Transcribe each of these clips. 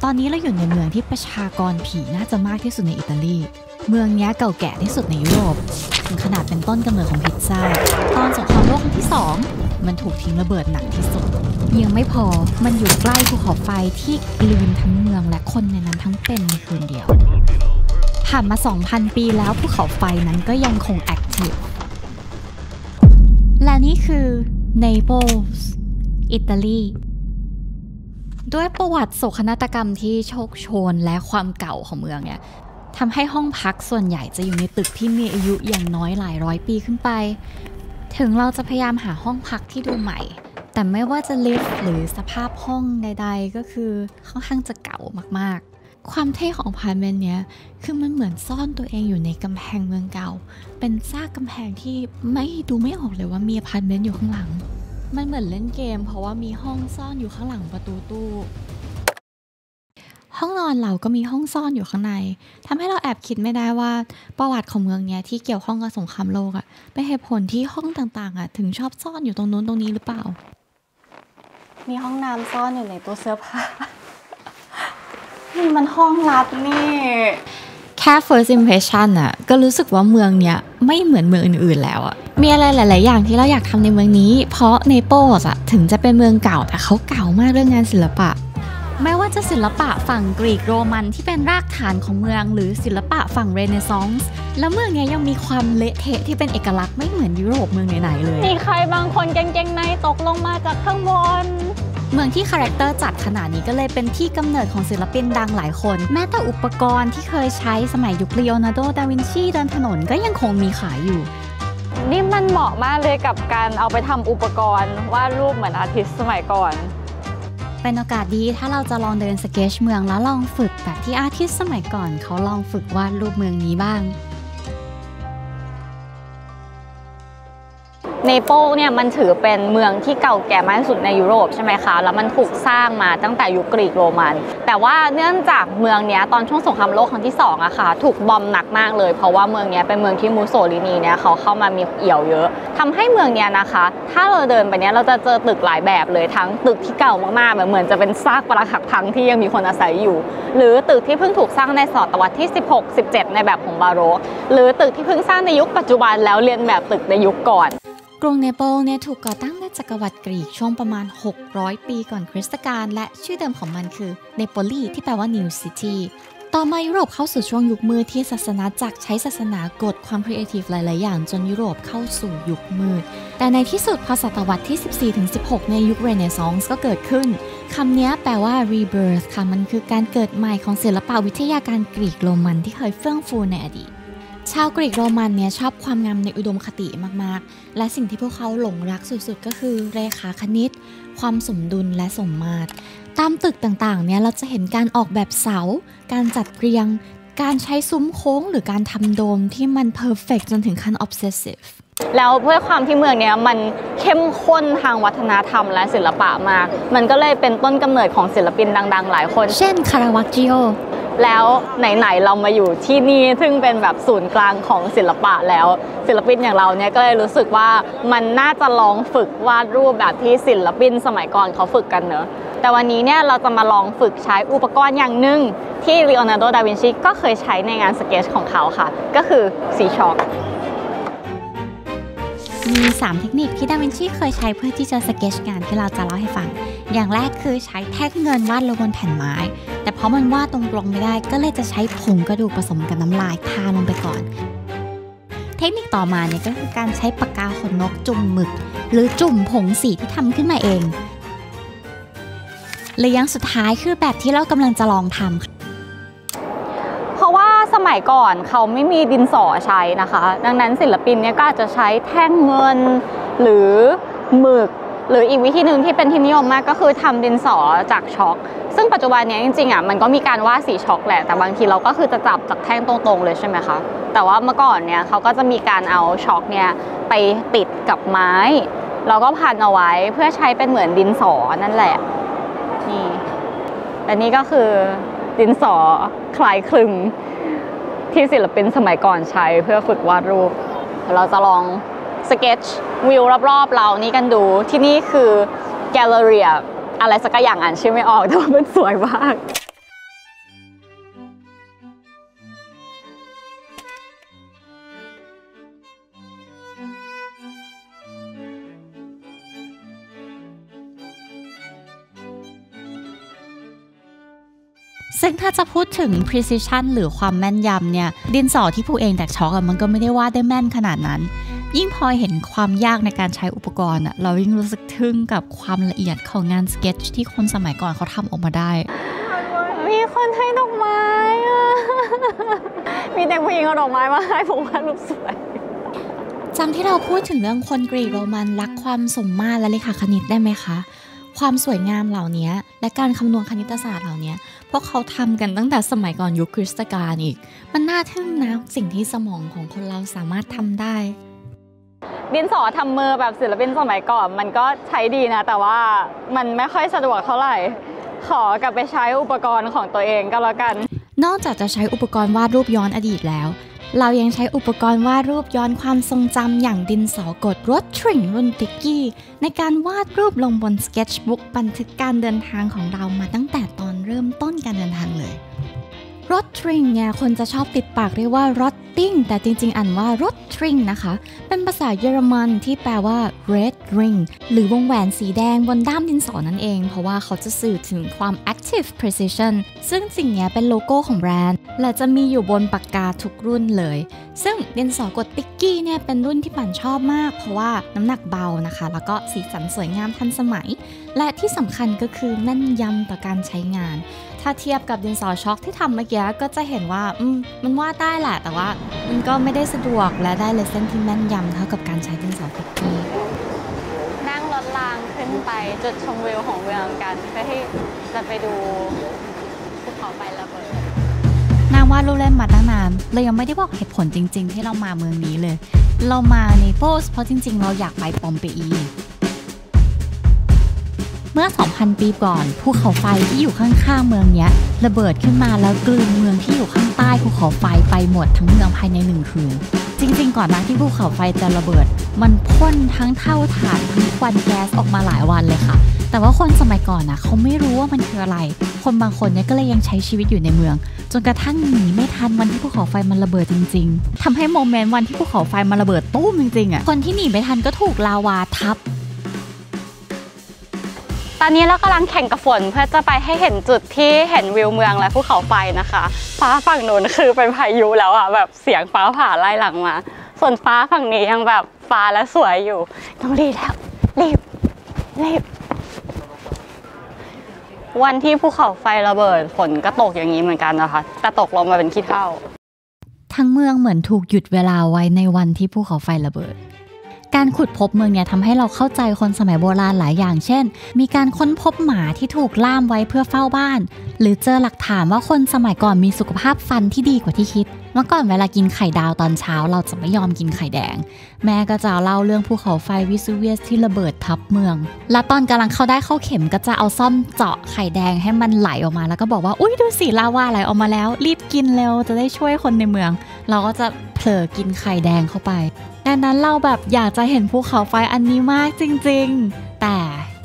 ตอนนี้เราอยู่ในเมืองที่ประชากรผีน่าจะมากที่สุดในอิตาลีเมืองนี้เก่าแก่ที่สุดในยุโรปถึงขนาดเป็นต้นกำเนิดของพิซซ่าตอนสงครามโลกครั้งที่2มันถูกทิ้งระเบิดหนักที่สุดยังไม่พอมันอยู่ใกล้ภูเขาไฟที่กลืนทั้งเมืองและคนในนั้นทั้งเป็นในคืนเดียวผ่านมา 2,000 ปีแล้วภูเขาไฟนั้นก็ยังคงแอคทีฟและนี่คือเนเปิลส์อิตาลีด้วยประวัติโศกนาฏกรรมที่โชคโชนและความเก่าของเมืองเนี่ยทำให้ห้องพักส่วนใหญ่จะอยู่ในตึกที่มีอายุอย่างน้อยหลายร้อยปีขึ้นไปถึงเราจะพยายามหาห้องพักที่ดูใหม่แต่ไม่ว่าจะลิฟต์หรือสภาพห้องใดๆก็คือค่อนข้างจะเก่ามากๆความเท่ของอพาร์ตเมนต์เนี้ยคือมันเหมือนซ่อนตัวเองอยู่ในกำแพงเมืองเก่าเป็นซากกำแพงที่ไม่ออกเลยว่ามีอพาร์ตเมนต์อยู่ข้างหลังมันเหมือนเล่นเกมเพราะว่ามีห้องซ่อนอยู่ข้างหลังประตูตู้ห้องนอนเราก็มีห้องซ่อนอยู่ข้างในทำให้เราแอบคิดไม่ได้ว่าประวัติของเมืองเนี้ยที่เกี่ยวข้องกับสงครามโลกอ่ะเป็นเหตุผลที่ห้องต่างๆอ่ะถึงชอบซ่อนอยู่ตรงนู้นตรงนี้หรือเปล่ามีห้องน้ำซ่อนอยู่ในตู้เสื้อผ้านี่มันห้องลับนี่แค่ first impression อ่ะก็รู้สึกว่าเมืองเนี้ยไม่เหมือนเมืองอื่นๆแล้วอ่ะมีอะไรหลายๆอย่างที่เราอยากทำในเมืองนี้เพราะเนเปิลส์อ่ะถึงจะเป็นเมืองเก่าแต่เขาเก่ามากเรื่องงานศิลปะไม่ว่าจะศิลปะฝั่งกรีกโรมันที่เป็นรากฐานของเมืองหรือศิลปะฝั่งเรเนซองส์แล้วเมืองนี้ยังมีความเละเทะที่เป็นเอกลักษณ์ไม่เหมือนยุโรปเมืองไหนๆเลยมีใครบางคนกางเกงในตกลงมาจากข้างบนเมืองที่คาแรคเตอร์จัดขนาดนี้ก็เลยเป็นที่กำเนิดของศิลปินดังหลายคนแม้แต่อุปกรณ์ที่เคยใช้สมัยยุคลีโอนาร์โด ดาวินชีเดินถนนก็ยังคงมีขายอยู่นี่มันเหมาะมากเลยกับการเอาไปทำอุปกรณ์วาดรูปเหมือนอาร์ติสต์สมัยก่อนเป็นโอกาสดีถ้าเราจะลองเดินสเก็ตช์เมืองแล้วลองฝึกแบบที่อาร์ติสต์สมัยก่อนเขาลองฝึกวาดรูปเมืองนี้บ้างเนเปิลเนี่ยมันถือเป็นเมืองที่เก่าแก่มากที่สุดในยุโรปใช่ไหมคะแล้วมันถูกสร้างมาตั้งแต่ยุคกรีกโรมันแต่ว่าเนื่องจากเมืองนี้ตอนช่วงสงครามโลกครั้งที่2อะค่ะถูกบอมหนักมากเลยเพราะว่าเมืองนี้เป็นเมืองที่มูสโสลินีเนี่ยเขาเข้ามามีเอี่ยวเยอะทำให้เมืองนี้นะคะถ้าเราเดินไปเนี้ยเราจะเจอตึกหลายแบบเลยทั้งตึกที่เก่ามากๆเหมือนจะเป็นซากปรักหักพังที่ยังมีคนอาศัยอยู่หรือตึกที่เพิ่งถูกสร้างในศตวรรษที่16-17ในแบบของบาโรกหรือตึกที่เพิ่งสร้างในยุคปัจจุบันแล้วเรียนแบบตึกในยุคก่อนกรุงเนเปิลเนี่ยถูกก่อตั้งในจักรวรรดิกรีกช่วงประมาณ600ปีก่อนคริสตกาลและชื่อเดิมของมันคือเนโปลีที่แปลว่า New City ต่อมายุโรปเข้าสู่ช่วงยุคมืดที่ศาสนาจักรใช้ศาสนากดความครีเอทีฟหลายๆอย่างจนยุโรปเข้าสู่ยุคมืดแต่ในที่สุดพอศตวรรษที่ 14-16 ในยุคเรเนซองส์ก็เกิดขึ้นคำนี้แปลว่า rebirth ค่ะมันคือการเกิดใหม่ของศิลปวิทยาการกรีกโรมันที่เคยเฟื่องฟูในอดีตชาวกรีกโรมันเนี่ยชอบความงามในอุดมคติมากๆและสิ่งที่พวกเขาหลงรักสุดๆก็คือเรขาคณิตความสมดุลและสมมาตรตามตึกต่างๆเนี่ยเราจะเห็นการออกแบบเสาการจัดเรียงการใช้ซุ้มโค้งหรือการทำโดมที่มันเพอร์เฟกต์จนถึงขั้น obsessive แล้วเพื่อความที่เมืองนี้มันเข้มข้นทางวัฒนธรรมและศิลปะมากมันก็เลยเป็นต้นกำเนิดของศิลปินดังๆหลายคนเช่นคาราวาจโอแล้วไหนๆเรามาอยู่ที่นี่ซึ่งเป็นแบบศูนย์กลางของศิลปะแล้วศิลปินอย่างเราเนี่ยก็เลยรู้สึกว่ามันน่าจะลองฝึกวาดรูปแบบที่ศิลปินสมัยก่อนเขาฝึกกันเนอะแต่วันนี้เนี่ยเราจะมาลองฝึกใช้อุปกรณ์อย่างหนึ่งที่ลีโอนาร์โด ดาวินชีก็เคยใช้ในงานสเก็ตช์ของเขาค่ะก็คือสีช็อกมี3เทคนิคที่ดาวินชีเคยใช้เพื่อที่จะสเก็ตช์งานที่เราจะเล่าให้ฟังอย่างแรกคือใช้แท่งเงินวาดลงบนแผ่นไม้แต่เพราะมันวาดตรงๆไม่ได้ก็เลยจะใช้ผงกระดูกผสมกับน้ำลายทาลงไปก่อนเทคนิคต่อมาเนี่ยก็คือการใช้ปากกาขนนกจุ่มหมึกหรือจุ่มผงสีที่ทำขึ้นมาเองหรืออย่างสุดท้ายคือแบบที่เรากำลังจะลองทำเพราะว่าสมัยก่อนเขาไม่มีดินสอใช้นะคะดังนั้นศิลปินเนี่ยก็อาจจะใช้แท่งเงินหรือหมึกหรืออีกวิธีหนึ่งที่เป็นที่นิยมมากก็คือทำดินสอจากช็อกซึ่งปัจจุบันนี้จริงๆอ่ะมันก็มีการวาดสีช็อกแหละแต่บางทีเราก็คือจะจับจากแท่งตรงๆเลยใช่ไหมคะแต่ว่าเมื่อก่อนเนี่ยเขาก็จะมีการเอาช็อกเนี่ยไปติดกับไม้แล้วก็พันเอาไว้เพื่อใช้เป็นเหมือนดินสอนั่นแหละนี่และนี่ก็คือดินสอคล้ายคลึงที่ศิลปินสมัยก่อนใช้เพื่อฝึกวาดรูปเราจะลองสเก็ตช์วิวรอบๆเรานี่กันดูที่นี่คือแกลเลอรี่อะไรสักอย่างอ่านชื่อไม่ออกแต่ว่ามันสวยมาก ซึ่งถ้าจะพูดถึง precision หรือความแม่นยำเนี่ยดินสอที่ผู้เองแตกช็อกมันก็ไม่ได้วาดได้แม่นขนาดนั้นยิ่งพอเห็นความยากในการใช้อุปกรณ์เรายิ่งรู้สึกทึ่งกับความละเอียดของงานสเก็ตช์ที่คนสมัยก่อนเขาทำออกมาได้มีคนให้ดอกไม้มีแต่ผู้หญิงเอาดอกไม้มาให้ผมว่ารูปสวยจำที่เราพูดถึงเรื่องคนกรีกโรมันรักความสมมาตรและเลขาคณิตได้ไหมคะความสวยงามเหล่านี้และการคำนวณคณิตศาสตร์เหล่านี้พวกเขาทำกันตั้งแต่สมัยก่อนยุคคริสตกาลอีกมันน่าทึ่งนะสิ่งที่สมองของคนเราสามารถทำได้ดินสอทำมือแบบศิลปินสมัยก่อนมันก็ใช้ดีนะแต่ว่ามันไม่ค่อยสะดวกเท่าไหร่ขอกลับไปใช้อุปกรณ์ของตัวเองก็แล้วกันนอกจากจะใช้อุปกรณ์วาดรูปย้อนอดีตแล้วเรายังใช้อุปกรณ์วาดรูปย้อนความทรงจำอย่างดินสอกดรถทริงรุ่นติกกี้ในการวาดรูปลงบนสเก็ตช์บุ๊กบันทึกการเดินทางของเรามาตั้งแต่ตอนเริ่มต้นการเดินทางเลยรถทริงเนี่ยคนจะชอบติดปากเรียกว่ารถติ้งแต่จริงๆอ่านว่ารถทริงนะคะเป็นภาษาเยอรมันที่แปลว่า red ring หรือวงแหวนสีแดงบนด้ามดินสอนั่นเองเพราะว่าเขาจะสื่อถึงความ active precision ซึ่งสิ่งนี้เป็นโลโก้ของแบรนด์และจะมีอยู่บนปากกาทุกรุ่นเลยซึ่งดินสอกดติ๊กกี้เนี่ยเป็นรุ่นที่ปั่นชอบมากเพราะว่าน้ำหนักเบานะคะแล้วก็สีสันสวยงามทันสมัยและที่สำคัญก็คือแม่นยำต่อการใช้งานถ้าเทียบกับดินสอช็อคที่ทำเมื่อกี้ก็จะเห็นว่ามันวาดได้แหละแต่ว่ามันก็ไม่ได้สะดวกและได้เลเส้นที่แม่นยำเท่ากับการใช้ดินสอติ๊กกี้นั่งรถรางขึ้นไปจุดชมวิวของเมืองกันเพื่อที่จะไปดูภูเขาไฟระเบิดนางวาดรูปเล่นมาตั้งนานเรายังไม่ได้บอกเหตุผลจริงๆที่เรามาเมืองนี้เลยเรามาในโปสเพราะจริงๆเราอยากไปปอมเปอีเมื่อ 2,000 ปีก่อนภูเขาไฟที่อยู่ข้างๆเมืองนี้ระเบิดขึ้นมาแล้วกลืนเมืองที่อยู่ข้างใต้ภูเขาไฟไปหมดทั้งเมืองภายใน1 คืนจริงๆก่อนหน้าที่ภูเขาไฟจะระเบิดมันพ่นทั้งเท่าฐานทั้งควันแก๊สออกมาหลายวันเลยค่ะแต่ว่าคนสมัยก่อนเขาไม่รู้ว่ามันคืออะไรคนบางคนเนี่ยก็เลยยังใช้ชีวิตอยู่ในเมืองจนกระทั่งหนีไม่ทันวันที่ภูเขาไฟมันระเบิดจริงๆทำให้โมเมนต์วันที่ภูเขาไฟมันระเบิดตู้มจริงๆคนที่หนีไม่ทันก็ถูกลาวาทับตอนนี้เรากำลังแข่งกับฝนเพื่อจะไปให้เห็นจุดที่เห็นวิวเมืองและภูเขาไฟนะคะฟ้าฝั่งนู้นคือเป็นพายุแล้วแบบเสียงฟ้าผ่าไล่หลังมาส่วนฟ้าฝั่งนี้ยังแบบฟ้าและสวยอยู่ต้องรีบแล้วรีบวันที่ภูเขาไฟระเบิดฝนก็ตกอย่างนี้เหมือนกันนะคะแต่ตกลงมาเป็นขี้เถ้าทั้งเมืองเหมือนถูกหยุดเวลาไว้ในวันที่ภูเขาไฟระเบิดการขุดพบเมืองเนี่ยทำให้เราเข้าใจคนสมัยโบราณหลายอย่างเช่นมีการค้นพบหมาที่ถูกล่ามไว้เพื่อเฝ้าบ้านหรือเจอหลักฐานว่าคนสมัยก่อนมีสุขภาพฟันที่ดีกว่าที่คิดเมื่อก่อนเวลากินไข่ดาวตอนเช้าเราจะไม่ยอมกินไข่แดงแม่ก็จะเล่าเรื่องภูเขาไฟวิซูเวียสที่ระเบิดทับเมืองและตอนกำลังเข้าได้เข้าเข็มก็จะเอาซ่อมเจาะไข่แดงให้มันไหลออกมาแล้วก็บอกว่าอุ๊ยดูสิลาวาไหลออกมาแล้วรีบกินเร็วจะได้ช่วยคนในเมืองเราก็จะเผลอกินไข่แดงเข้าไปดังนั้นเราแบบอยากจะเห็นภูเขาไฟอันนี้มากจริงๆแต่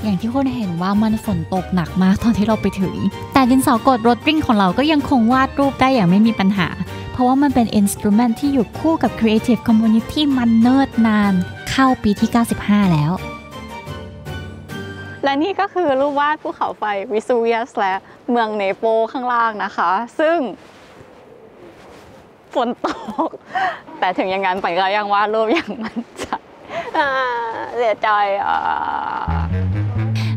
อย่างที่คนเห็นว่ามันฝนตกหนักมากตอนที่เราไปถึงแต่ดินสอกดรถริ่งของเราก็ยังคงวาดรูปได้อย่างไม่มีปัญหาเพราะว่ามันเป็นอินสตรูเมนต์ที่อยู่คู่กับ Creative Community มันเนิ่นนานเข้าปีที่95แล้วและนี่ก็คือรูปวาดภูเขาไฟวิซูเวียสและเมืองเนโปข้างล่างนะคะซึ่งฝนตกแต่ถึงอย่างนั้นไปก็ยังวาดรูปอย่างมั่นใจเสียใจ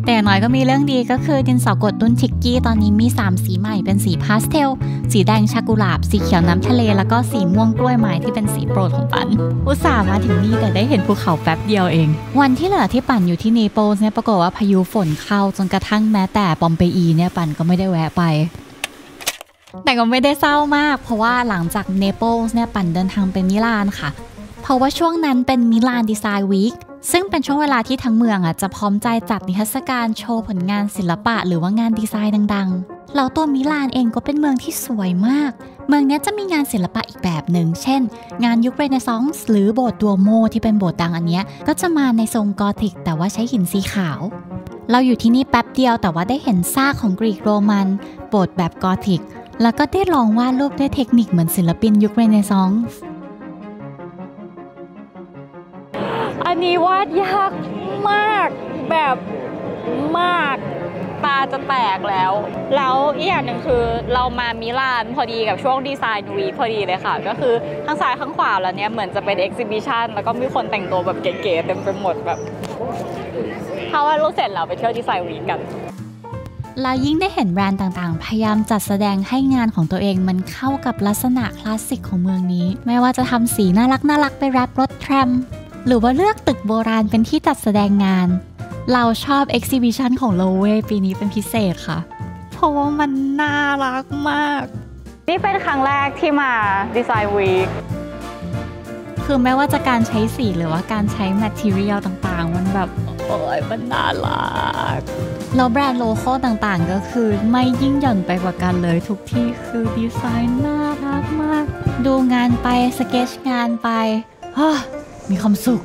แต่อย่างน้อยก็มีเรื่องดีก็คือดินสอกดรุ่นทิกกี้ตอนนี้มี3สีใหม่เป็นสีพาสเทลสีแดงชากุหลาบสีเขียวน้ำทะเลแล้วก็สีม่วงกล้วยไม้ที่เป็นสีโปรดของปันอุตส่าห์มาถึงนี่แต่ได้เห็นภูเขาแป๊บเดียวเองวันที่เหลือที่ปันอยู่ที่เนเปิลส์เนี่ยปรากฏว่าพายุฝนเข้าจนกระทั่งแม้แต่ปอมเปอีเนี่ยปันก็ไม่ได้แวะไปแต่ก็ไม่ได้เศร้ามากเพราะว่าหลังจากเนเปิลส์เนี่ยปั่นเดินทางไปมิลานค่ะเพราะว่าช่วงนั้นเป็นมิลานดีไซน์วีคซึ่งเป็นช่วงเวลาที่ทั้งเมืองจะพร้อมใจจัดนิทรรศการโชว์ผลงานศิลปะหรือว่างานดีไซน์ดังๆแล้วตัวมิลานเองก็เป็นเมืองที่สวยมากเมืองนี้จะมีงานศิลปะอีกแบบหนึ่งเช่นงานยุคเรเนซองส์หรือโบสถ์ดัวโมที่เป็นโบสถ์ดังอันนี้ก็จะมาในทรงกอธิกแต่ว่าใช้หินสีขาวเราอยู่ที่นี่แป๊บเดียวแต่ว่าได้เห็นซากของกรีกโรมันโบสถ์แบบกอธิกแล้วก็ได้ลองวาดรูปด้วยเทคนิคเหมือนศิลปินยุคเรเนซองส์อันนี้วาดยากมากแบบมาก ตาจะแตกแล้วอีกอย่างหนึ่งคือเรามามิลานพอดีกับช่วงดีไซน์วีคพอดีเลยค่ะก็คือข้างซ้ายข้างขวาแล้วเนี่ยเหมือนจะเป็นเอ็กซิบิชันแล้วก็มีคนแต่งตัวแบบเก๋ๆเต็มไปหมดแบบถ้าว่ารู้เสร็จแล้วไปเที่ยวดีไซน์วีคกันแล้วยิ่งได้เห็นแบรนด์ต่างๆพยายามจัดแสดงให้งานของตัวเองมันเข้ากับลักษณะคลาสสิกของเมืองนี้ไม่ว่าจะทำสีน่ารักไปแรปรถแทรมหรือว่าเลือกตึกโบราณเป็นที่จัดแสดงงานเราชอบ Exhibition ของ Loewe ปีนี้เป็นพิเศษค่ะเพราะว่ามันน่ารักมากนี่เป็นครั้งแรกที่มาดีไซน์วีคคือแม้ว่าจะการใช้สีหรือว่าการใช้ material ต่างๆมันแบบโอ้ยมันน่ารักแล้วแบรนด์โลโก้ต่างๆก็คือไม่ยิ่งหย่อนไปกว่ากันเลยทุกที่คือดีไซน์น่ารักมากดูงานไปสเก็ตช์งานไปมีความสุข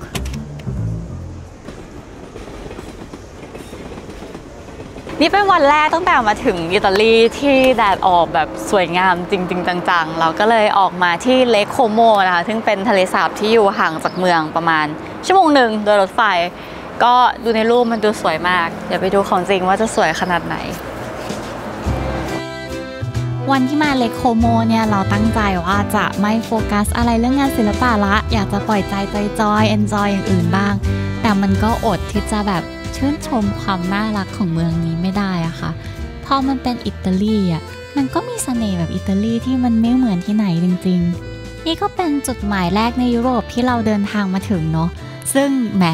นี่เป็นวันแรกตั้งแต่มาถึงอิตาลีที่แดดออกแบบสวยงามจริงๆจังๆเราก็เลยออกมาที่เลคโคโมนะคะซึ่งเป็นทะเลสาบที่อยู่ห่างจากเมืองประมาณชั่วโมงหนึ่งโดยรถไฟก็ดูในรูปมันดูสวยมากเดี๋ยวไปดูของจริงว่าจะสวยขนาดไหนวันที่มาเลคโคโมเนี่ยเราตั้งใจว่าจะไม่โฟกัสอะไรเรื่องงานศิลปะละอยากจะปล่อยใจจอยๆ enjoy อย่างอื่นบ้างแต่มันก็อดที่จะแบบชื่นชมความน่ารักของเมืองนี้ไม่ได้อะค่ะพอมันเป็นอิตาลีอะมันก็มีเสน่ห์แบบอิตาลีที่มันไม่เหมือนที่ไหนจริงๆนี่ก็เป็นจุดหมายแรกในยุโรปที่เราเดินทางมาถึงเนาะซึ่งแหม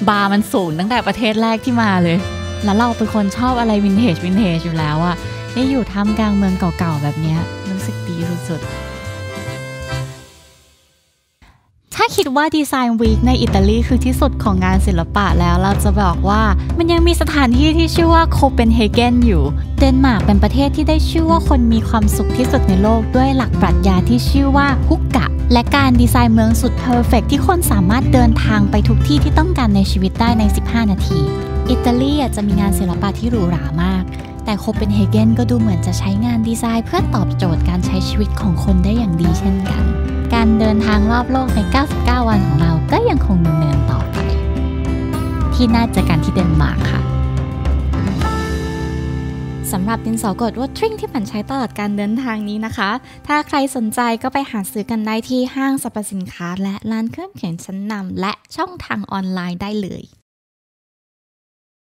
บาร์มันสูงตั้งแต่ประเทศแรกที่มาเลยแล้วเราเป็นคนชอบอะไรวินเทจอยู่แล้วอะได้อยู่ท่ามกลางเมืองเก่าๆแบบนี้รู้สึกดีสุดๆถ้าคิดว่าดีไซน์วีคในอิตาลีคือที่สุดของงานศิลปะแล้วเราจะบอกว่ามันยังมีสถานที่ที่ชื่อว่าโคเปนเฮเกนอยู่เดนมาร์กเป็นประเทศที่ได้ชื่อว่าคนมีความสุขที่สุดในโลกด้วยหลักปรัชญาที่ชื่อว่าฮุกกะและการดีไซน์เมืองสุดเพอร์เฟกต์ที่คนสามารถเดินทางไปทุกที่ที่ต้องการในชีวิตได้ใน15นาทีอิตาลีจะมีงานศิลปะที่หรูหรามากแต่โคเปนเฮเกนก็ดูเหมือนจะใช้งานดีไซน์เพื่อตอบโจทย์การใช้ชีวิตของคนได้อย่างดีเช่นกันการเดินทางรอบโลกใน99วันของเราก็ยังคงดำเนินต่อไปที่น่าจะกันที่เดนมาร์กค่ะสำหรับดินสอกดวอทริงที่ปั่นใช้ตลอดการเดินทางนี้นะคะถ้าใครสนใจก็ไปหาซื้อกันได้ที่ห้างสรรพสินค้าและร้านเครื่องเขียนชั้นนำและช่องทางออนไลน์ได้เลย